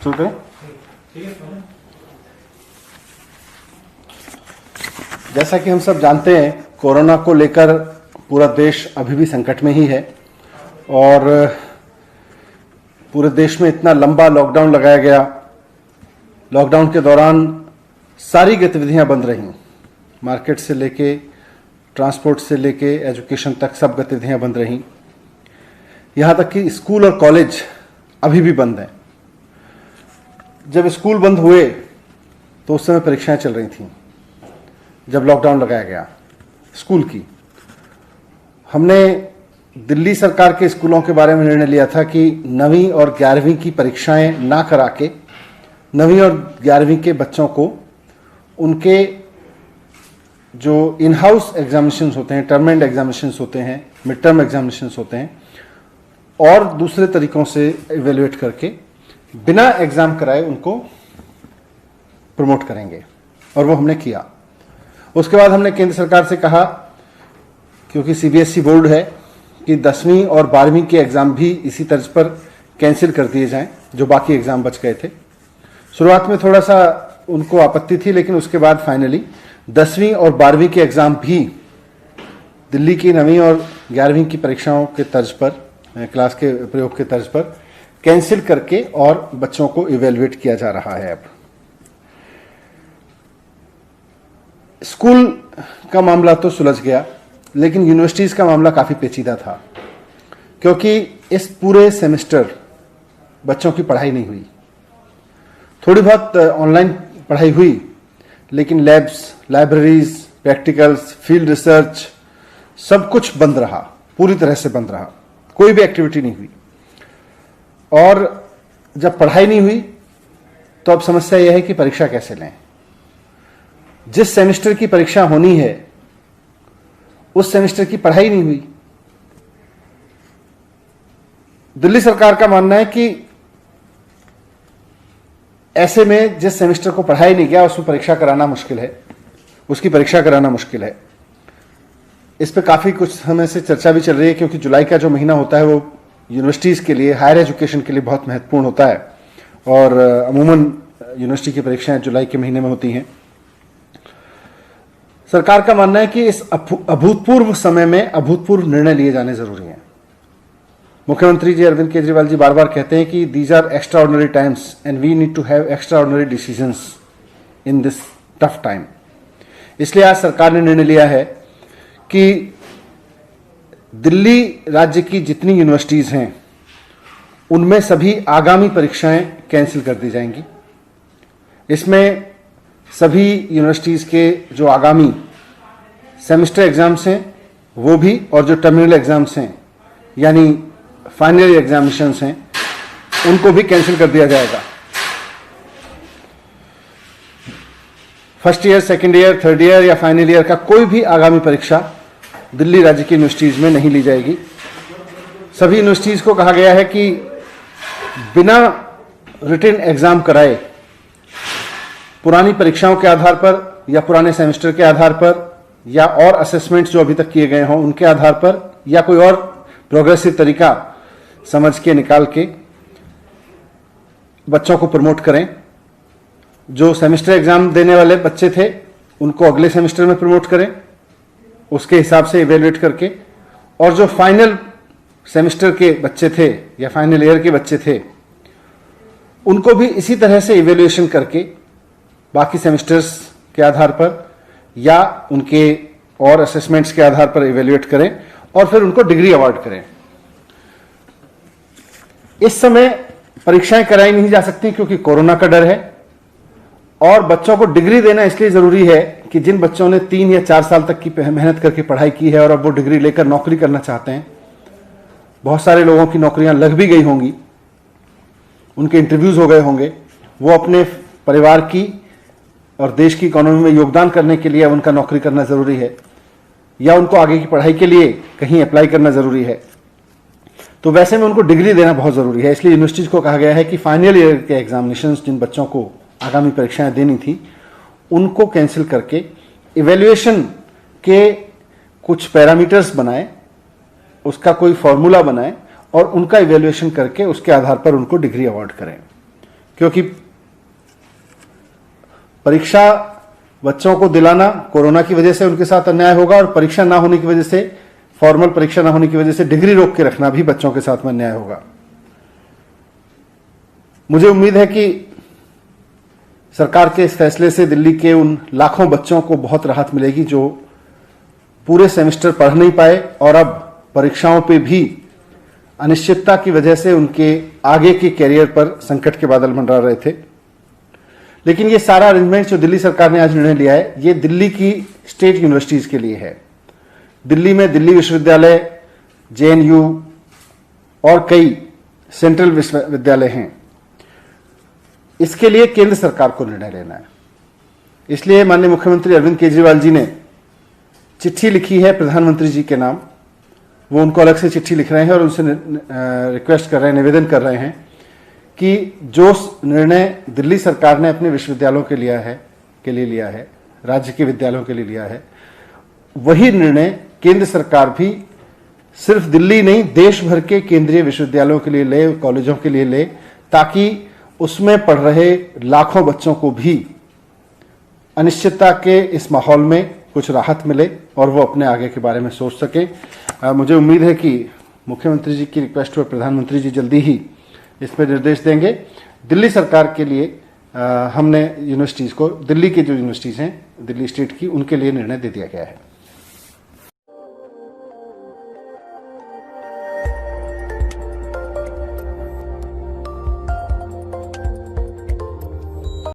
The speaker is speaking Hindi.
शुरू करें। जैसा कि हम सब जानते हैं, कोरोना को लेकर पूरा देश अभी भी संकट में ही है और पूरे देश में इतना लंबा लॉकडाउन लगाया गया। लॉकडाउन के दौरान सारी गतिविधियां बंद रहीं, मार्केट से लेके ट्रांसपोर्ट से लेके एजुकेशन तक सब गतिविधियां बंद रहीं। यहाँ तक कि स्कूल और कॉलेज अभी भी बंद हैं। जब स्कूल बंद हुए तो उस समय परीक्षाएं चल रही थीं। जब लॉकडाउन लगाया गया स्कूल की, हमने दिल्ली सरकार के स्कूलों के बारे में निर्णय लिया था कि 9वीं और 11वीं की परीक्षाएं ना करा के 9वीं और 11वीं के बच्चों को उनके जो इन हाउस एग्जामिनेशंस होते हैं, टर्म एंड एग्जामिनेशंस होते हैं, मिड टर्म एग्जामिनेशंस होते हैं, और दूसरे तरीकों से इवेल्युएट करके बिना एग्जाम कराए उनको प्रमोट करेंगे, और वो हमने किया। उसके बाद हमने केंद्र सरकार से कहा, क्योंकि सीबीएसई बोर्ड है, कि 10वीं और 12वीं के एग्जाम भी इसी तर्ज पर कैंसिल कर दिए जाएं, जो बाकी एग्जाम बच गए थे। शुरुआत में थोड़ा सा उनको आपत्ति थी, लेकिन उसके बाद फाइनली 10वीं और 12वीं के एग्जाम भी दिल्ली की 9वीं और 11वीं की परीक्षाओं के तर्ज पर, क्लास के प्रयोग के तर्ज पर कैंसिल करके और बच्चों को इवेल्युएट किया जा रहा है। अब स्कूल का मामला तो सुलझ गया, लेकिन यूनिवर्सिटीज का मामला काफी पेचीदा था, क्योंकि इस पूरे सेमेस्टर बच्चों की पढ़ाई नहीं हुई। थोड़ी बहुत ऑनलाइन पढ़ाई हुई, लेकिन labs, libraries, practicals, field research सब कुछ बंद रहा, पूरी तरह से बंद रहा, कोई भी एक्टिविटी नहीं हुई। और जब पढ़ाई नहीं हुई तो अब समस्या यह है कि परीक्षा कैसे लें। जिस सेमेस्टर की परीक्षा होनी है उस सेमेस्टर की पढ़ाई नहीं हुई। दिल्ली सरकार का मानना है कि ऐसे में जिस सेमेस्टर को पढ़ाई नहीं गया उसमें परीक्षा कराना मुश्किल है, उसकी परीक्षा कराना मुश्किल है। इस पे काफी कुछ समय से चर्चा भी चल रही है, क्योंकि जुलाई का जो महीना होता है वो यूनिवर्सिटीज के लिए, हायर एजुकेशन के लिए बहुत महत्वपूर्ण होता है, और अमूमन यूनिवर्सिटी की परीक्षाएं जुलाई के महीने में होती हैं। सरकार का मानना है कि इस अभूतपूर्व समय में अभूतपूर्व निर्णय लिए जाने जरूरी हैं। मुख्यमंत्री जी अरविंद केजरीवाल जी बार बार कहते हैं कि these are extraordinary times and we need to have extraordinary decisions in this tough time. इसलिए आज सरकार ने निर्णय लिया है कि दिल्ली राज्य की जितनी यूनिवर्सिटीज हैं उनमें सभी आगामी परीक्षाएं कैंसिल कर दी जाएंगी। इसमें सभी यूनिवर्सिटीज के जो आगामी सेमेस्टर एग्जाम्स हैं वो भी, और जो टर्मिनल एग्जाम्स हैं यानी फाइनल एग्जामिनेशंस हैं, उनको भी कैंसिल कर दिया जाएगा। First year, second year, third year या फाइनल ईयर का कोई भी आगामी परीक्षा दिल्ली राज्य की यूनिवर्सिटीज में नहीं ली जाएगी। सभी यूनिवर्सिटीज को कहा गया है कि बिना रिटन एग्जाम कराए, पुरानी परीक्षाओं के आधार पर या पुराने सेमेस्टर के आधार पर या और असेसमेंट्स जो अभी तक किए गए हों उनके आधार पर, या कोई और प्रोग्रेसिव तरीका समझ के निकाल के बच्चों को प्रमोट करें। जो सेमेस्टर एग्जाम देने वाले बच्चे थे उनको अगले सेमेस्टर में प्रमोट करें, उसके हिसाब से इवेल्युएट करके, और जो फाइनल सेमेस्टर के बच्चे थे या फाइनल ईयर के बच्चे थे उनको भी इसी तरह से इवेल्युएशन करके बाकी सेमेस्टर्स के आधार पर या उनके और असेसमेंट्स के आधार पर इवेल्युएट करें और फिर उनको डिग्री अवार्ड करें। इस समय परीक्षाएं कराई नहीं जा सकती क्योंकि कोरोना का डर है, और बच्चों को डिग्री देना इसलिए जरूरी है कि जिन बच्चों ने 3 या 4 साल तक की मेहनत करके पढ़ाई की है और अब वो डिग्री लेकर नौकरी करना चाहते हैं, बहुत सारे लोगों की नौकरियां लग भी गई होंगी, उनके इंटरव्यूज हो गए होंगे, वो अपने परिवार की और देश की इकोनॉमी में योगदान करने के लिए उनका नौकरी करना जरूरी है, या उनको आगे की पढ़ाई के लिए कहीं अप्लाई करना जरूरी है। तो वैसे में उनको डिग्री देना बहुत जरूरी है। इसलिए यूनिवर्सिटीज को कहा गया है कि फाइनल ईयर के एग्जामिनेशंस जिन बच्चों को आगामी परीक्षाएं देनी थी उनको कैंसिल करके इवैल्यूएशन के कुछ पैरामीटर्स बनाए, उसका कोई फॉर्मूला बनाए और उनका इवैल्यूएशन करके उसके आधार पर उनको डिग्री अवार्ड करें। क्योंकि परीक्षा बच्चों को दिलाना कोरोना की वजह से उनके साथ अन्याय होगा, और परीक्षा ना होने की वजह से, फॉर्मल परीक्षा ना होने की वजह से डिग्री रोक के रखना भी बच्चों के साथ में अन्याय होगा। मुझे उम्मीद है कि सरकार के इस फैसले से दिल्ली के उन लाखों बच्चों को बहुत राहत मिलेगी जो पूरे सेमेस्टर पढ़ नहीं पाए और अब परीक्षाओं पे भी अनिश्चितता की वजह से उनके आगे के कैरियर पर संकट के बादल मंडरा रहे थे। लेकिन ये सारा अरेंजमेंट जो दिल्ली सरकार ने आज निर्णय लिया है, ये दिल्ली की स्टेट यूनिवर्सिटीज के लिए है। दिल्ली में दिल्ली विश्वविद्यालय, जेएनयू और कई सेंट्रल विश्वविद्यालय हैं। इसके लिए केंद्र सरकार को निर्णय लेना है। इसलिए माननीय मुख्यमंत्री अरविंद केजरीवाल जी ने चिट्ठी लिखी है प्रधानमंत्री जी के नाम। वो उनको अलग से चिट्ठी लिख रहे हैं और उनसे रिक्वेस्ट कर रहे हैं, निवेदन कर रहे हैं कि जो निर्णय दिल्ली सरकार ने अपने विश्वविद्यालयों के लिए लिया है, राज्य के विद्यालयों के लिए लिया है, वही निर्णय केंद्र सरकार भी सिर्फ दिल्ली नहीं, देश भर के केंद्रीय विश्वविद्यालयों के लिए ले, कॉलेजों के लिए ले, ताकि उसमें पढ़ रहे लाखों बच्चों को भी अनिश्चितता के इस माहौल में कुछ राहत मिले और वो अपने आगे के बारे में सोच सके। मुझे उम्मीद है कि मुख्यमंत्री जी की रिक्वेस्ट पर प्रधानमंत्री जी जल्दी ही इस पर निर्देश देंगे। दिल्ली सरकार के लिए हमने यूनिवर्सिटीज़ को, दिल्ली की जो यूनिवर्सिटीज़ हैं दिल्ली स्टेट की, उनके लिए निर्णय दे दिया गया है।